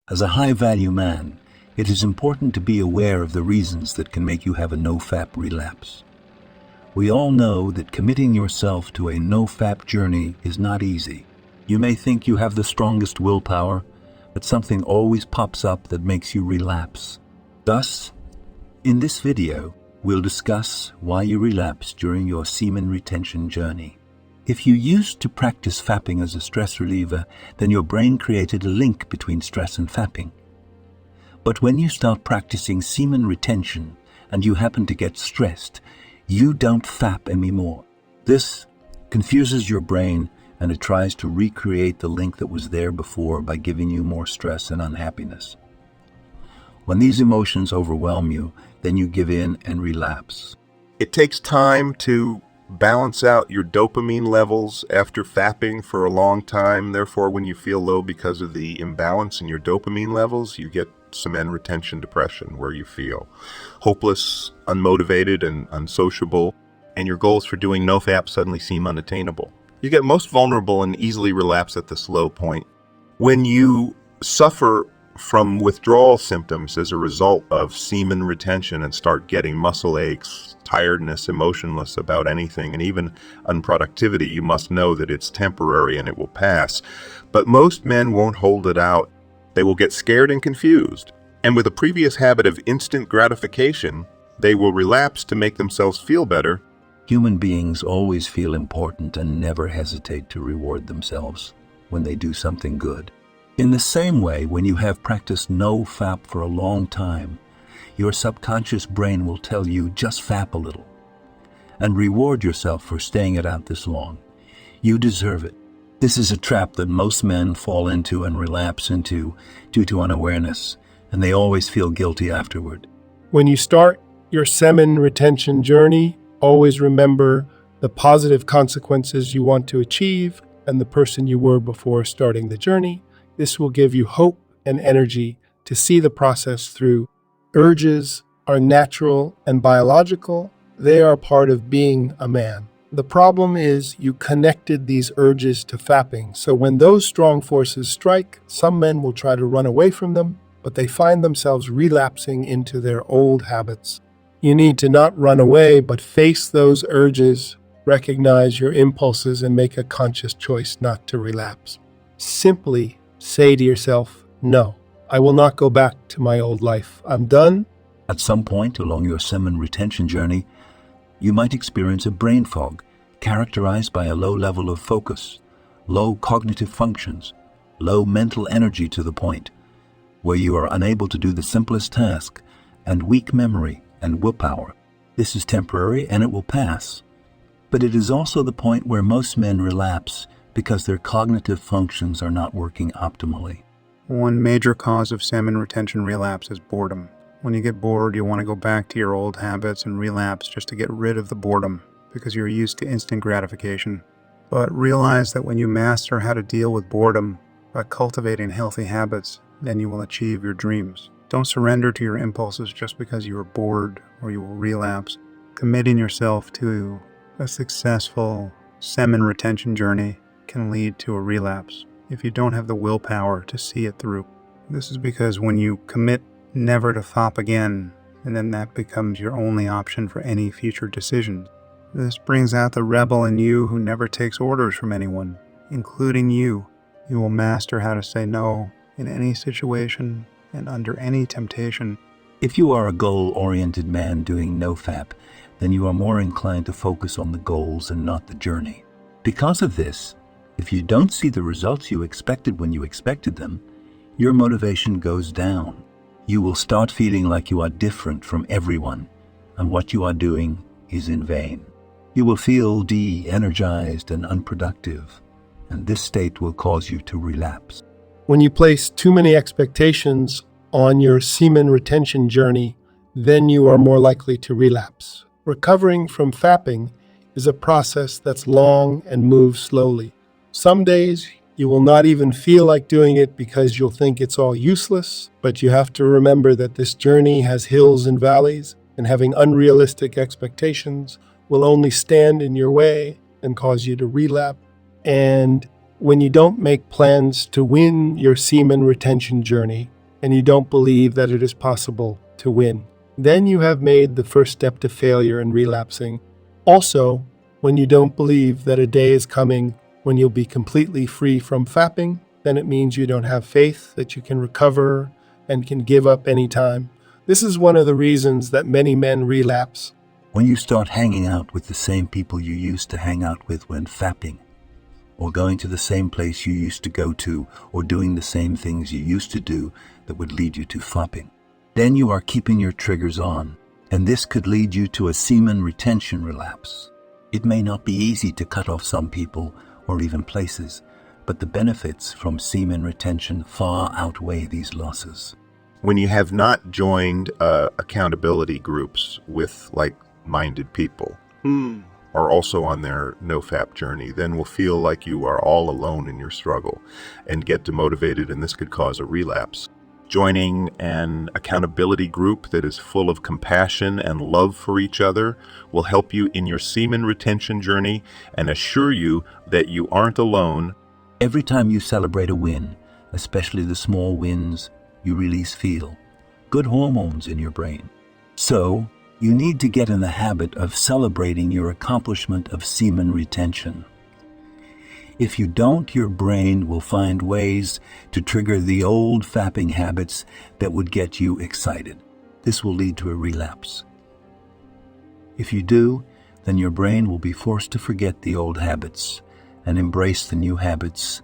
As a high-value man, it is important to be aware of the reasons that can make you have a no-fap relapse. We all know that committing yourself to a no-fap journey is not easy. You may think you have the strongest willpower, but something always pops up that makes you relapse. Thus, in this video, we'll discuss why you relapse during your semen retention journey. If you used to practice fapping as a stress reliever, then your brain created a link between stress and fapping. But when you start practicing semen retention and you happen to get stressed, you don't fap anymore. This confuses your brain and it tries to recreate the link that was there before by giving you more stress and unhappiness. When these emotions overwhelm you, then you give in and relapse. It takes time to balance out your dopamine levels after fapping for a long time. Therefore, when you feel low because of the imbalance in your dopamine levels, you get semen retention depression, where you feel hopeless, unmotivated, and unsociable, and your goals for doing no-fap suddenly seem unattainable. You get most vulnerable and easily relapse at this low point. When you suffer from withdrawal symptoms as a result of semen retention and start getting muscle aches, tiredness, emotionless about anything, and even unproductivity, you must know that it's temporary and it will pass. But most men won't hold it out. They will get scared and confused. And with a previous habit of instant gratification, they will relapse to make themselves feel better. Human beings always feel important and never hesitate to reward themselves when they do something good. In the same way, when you have practiced no-fap for a long time, your subconscious brain will tell you just fap a little and reward yourself for staying it out this long. You deserve it. This is a trap that most men fall into and relapse into due to unawareness, and they always feel guilty afterward. When you start your semen retention journey, always remember the positive consequences you want to achieve and the person you were before starting the journey. This will give you hope and energy to see the process through. Urges are natural and biological. They are part of being a man. The problem is you connected these urges to fapping. So when those strong forces strike, some men will try to run away from them, but they find themselves relapsing into their old habits. You need to not run away, but face those urges, recognize your impulses, and make a conscious choice not to relapse. Simply say to yourself, no, I will not go back to my old life. I'm done. At some point along your semen retention journey, you might experience a brain fog characterized by a low level of focus, low cognitive functions, low mental energy to the point where you are unable to do the simplest task, and weak memory and willpower. This is temporary and it will pass. But it is also the point where most men relapse because their cognitive functions are not working optimally. One major cause of semen retention relapse is boredom. When you get bored, you want to go back to your old habits and relapse just to get rid of the boredom because you're used to instant gratification. But realize that when you master how to deal with boredom by cultivating healthy habits, then you will achieve your dreams. Don't surrender to your impulses just because you are bored or you will relapse. Committing yourself to a successful semen retention journey can lead to a relapse if you don't have the willpower to see it through. This is because when you commit never to fop again, and then that becomes your only option for any future decisions. This brings out the rebel in you who never takes orders from anyone, including you. You will master how to say no in any situation and under any temptation. If you are a goal-oriented man doing no-fap, then you are more inclined to focus on the goals and not the journey. Because of this, if you don't see the results you expected when you expected them, your motivation goes down. You will start feeling like you are different from everyone, and what you are doing is in vain. You will feel de-energized and unproductive, and this state will cause you to relapse. When you place too many expectations on your semen retention journey, then you are more likely to relapse. Recovering from fapping is a process that's long and moves slowly. Some days you will not even feel like doing it because you'll think it's all useless, but you have to remember that this journey has hills and valleys, and having unrealistic expectations will only stand in your way and cause you to relapse. And when you don't make plans to win your semen retention journey, and you don't believe that it is possible to win. Then you have made the first step to failure and relapsing. Also, when you don't believe that a day is coming when you'll be completely free from fapping, then it means you don't have faith that you can recover and can give up anytime. This is one of the reasons that many men relapse. When you start hanging out with the same people you used to hang out with when fapping, or going to the same place you used to go to, or doing the same things you used to do that would lead you to flopping, then you are keeping your triggers on, and this could lead you to a semen retention relapse. It may not be easy to cut off some people or even places, but the benefits from semen retention far outweigh these losses. When you have not joined accountability groups with like-minded people, are also on their no-fap journey, then will feel like you are all alone in your struggle and get demotivated, and this could cause a relapse. Joining an accountability group that is full of compassion and love for each other will help you in your semen retention journey and assure you that you aren't alone. Every time you celebrate a win, especially the small wins, you release good hormones in your brain. So, you need to get in the habit of celebrating your accomplishment of semen retention. If you don't, your brain will find ways to trigger the old fapping habits that would get you excited. This will lead to a relapse. If you do, then your brain will be forced to forget the old habits and embrace the new habits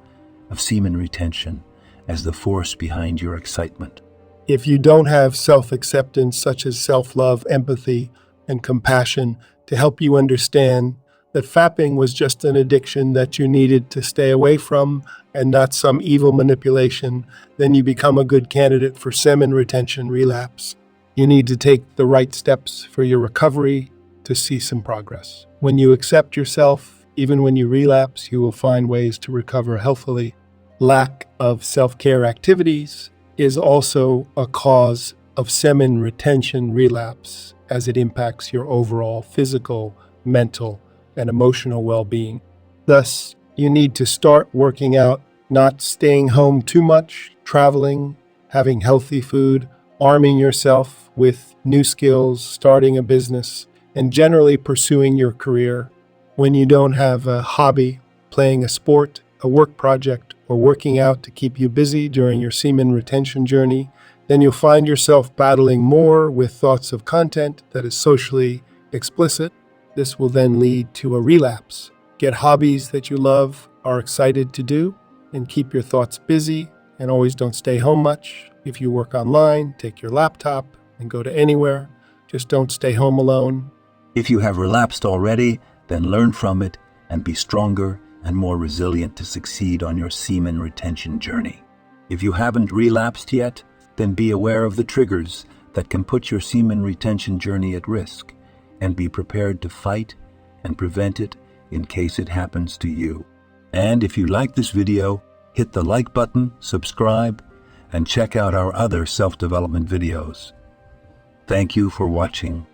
of semen retention as the force behind your excitement. If you don't have self-acceptance such as self-love, empathy, and compassion to help you understand that fapping was just an addiction that you needed to stay away from and not some evil manipulation, then you become a good candidate for semen retention relapse. You need to take the right steps for your recovery to see some progress. When you accept yourself, even when you relapse, you will find ways to recover healthily. Lack of self-care activities is also a cause of semen retention relapse as it impacts your overall physical, mental, and emotional well-being. Thus, you need to start working out, not staying home too much, traveling, having healthy food, arming yourself with new skills, starting a business, and generally pursuing your career. When you don't have a hobby, playing a sport, a work project, or working out to keep you busy during your semen retention journey, then you'll find yourself battling more with thoughts of content that is socially explicit. This will then lead to a relapse. Get hobbies that you love, are excited to do, and keep your thoughts busy, and always don't stay home much. If you work online, take your laptop and go to anywhere. Just don't stay home alone. If you have relapsed already, then learn from it and be stronger and more resilient to succeed on your semen retention journey. If you haven't relapsed yet, then be aware of the triggers that can put your semen retention journey at risk, and be prepared to fight and prevent it in case it happens to you. And if you like this video, hit the like button, subscribe, and check out our other self-development videos. Thank you for watching.